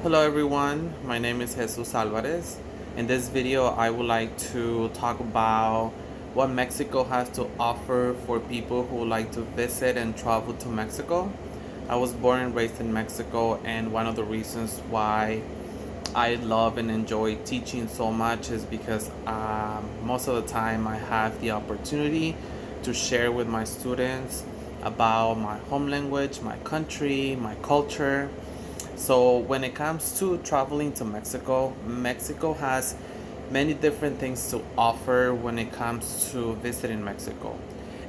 Hello everyone, my name is Jesus Alvarez. In this video, I would like to talk about what Mexico has to offer for people who like to visit and travel to Mexico. I was born and raised in Mexico, and one of the reasons why I love and enjoy teaching so much is because most of the time I have the opportunity to share with my students about my home language, my country, my culture. So when it comes to traveling to Mexico, Mexico has many different things to offer when it comes to visiting Mexico.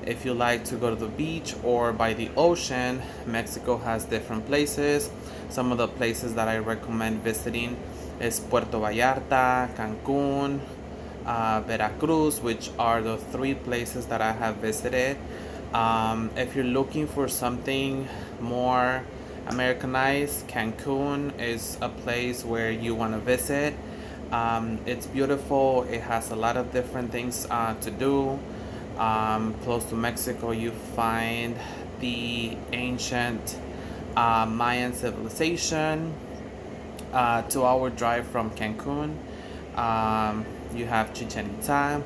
If you like to go to the beach or by the ocean, Mexico has different places. Some of the places that I recommend visiting is Puerto Vallarta, Cancun, Veracruz, which are the three places that I have visited. If you're looking for something more Americanized, Cancun is a place where you want to visit. It's beautiful. It has a lot of different things to do. Close to Mexico, you find the ancient Mayan civilization. 2 hour drive from Cancun. You have Chichen Itza.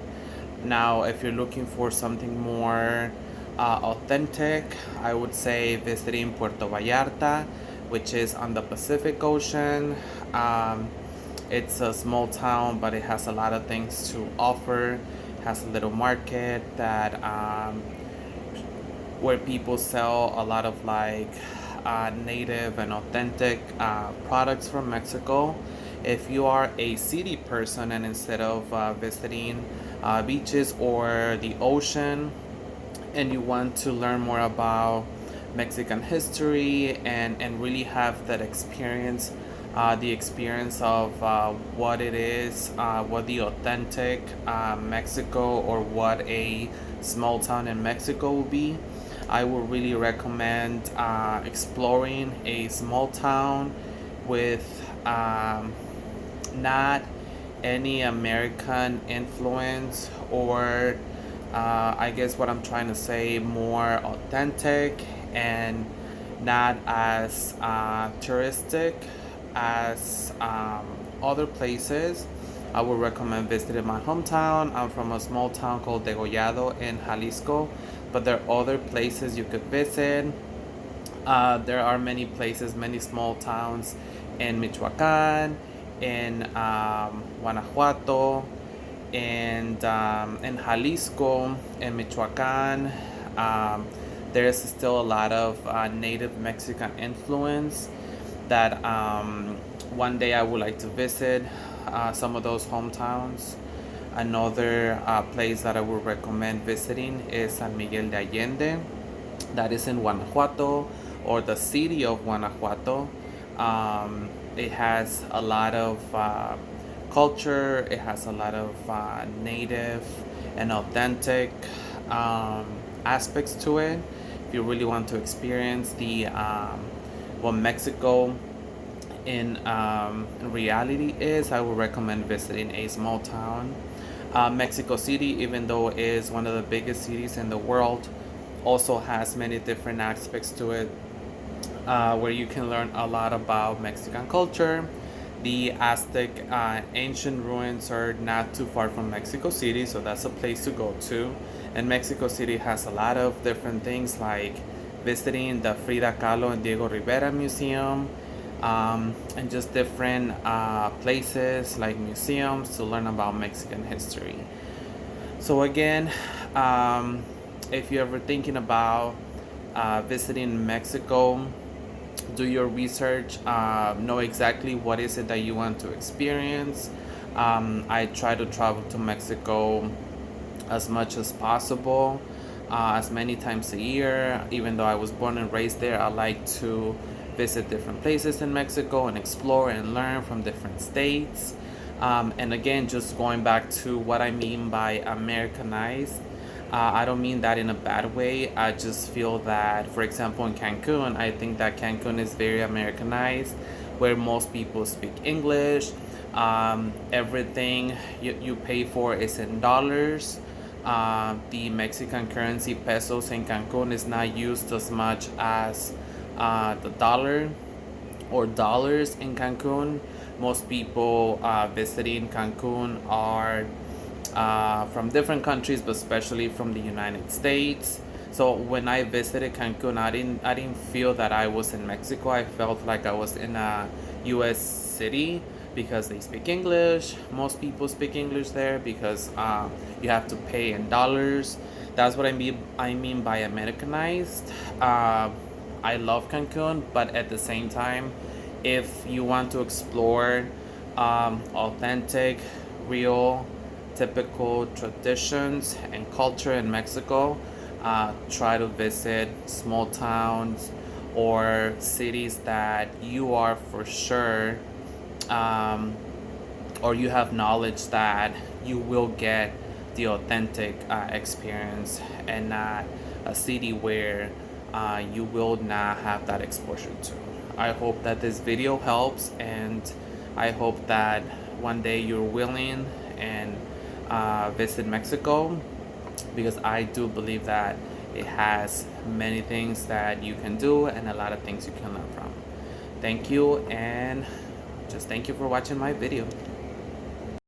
Now, if you're looking for something more authentic, I would say visiting Puerto Vallarta, which is on the Pacific Ocean. It's a small town, but it has a lot of things to offer. It has a little market that where people sell a lot of native and authentic products from Mexico. If you are a city person and instead of visiting beaches or the ocean, and you want to learn more about Mexican history and really have that experience, the experience of what it is, what the authentic Mexico or what a small town in Mexico will be, I would really recommend exploring a small town with not any American influence or I guess what I'm trying to say, more authentic and not as touristic as other places. I would recommend visiting my hometown. I'm from a small town called Degollado in Jalisco, but there are other places you could visit. There are many places, many small towns in Michoacan, in Guanajuato, and in Jalisco, in Michoacan. There is still a lot of native Mexican influence that one day I would like to visit some of those hometowns. Another place that I would recommend visiting is San Miguel de Allende, that is in Guanajuato, or the city of Guanajuato. It has a lot of culture, it has a lot of native and authentic aspects to it. If you really want to experience the what Mexico in reality is, I would recommend visiting a small town. Mexico City, even though it is one of the biggest cities in the world, also has many different aspects to it where you can learn a lot about Mexican culture. The Aztec ancient ruins are not too far from Mexico City, so that's a place to go to. And Mexico City has a lot of different things like visiting the Frida Kahlo and Diego Rivera Museum, and just different places like museums to learn about Mexican history. So again, if you're ever thinking about visiting Mexico, do your research, know exactly what is it that you want to experience. I try to travel to Mexico as much as possible, as many times a year. Even though I was born and raised there, I like to visit different places in Mexico and explore and learn from different states. And again, just going back to what I mean by Americanized, I don't mean that in a bad way. I just feel that, for example, in Cancun, I think that Cancun is very Americanized, where most people speak English. Everything you pay for is in dollars. The Mexican currency, pesos, in Cancun is not used as much as the dollar. or dollars in Cancun. Most people visiting Cancun are from different countries, but especially from the United States. So when I visited Cancun, I didn't feel that I was in Mexico. I felt like I was in a U.S. city because they speak English. Most people speak English there because you have to pay in dollars. That's what I mean by Americanized. Uh, I love Cancun, but at the same time, if you want to explore authentic, real, typical traditions and culture in Mexico, try to visit small towns or cities that you are for sure, um, or you have knowledge that you will get the authentic experience, and not a city where you will not have that exposure to. I hope that this video helps, and I hope that one day you're willing and visit Mexico, because I do believe that it has many things that you can do and a lot of things you can learn from. Thank you, and just thank you for watching my video.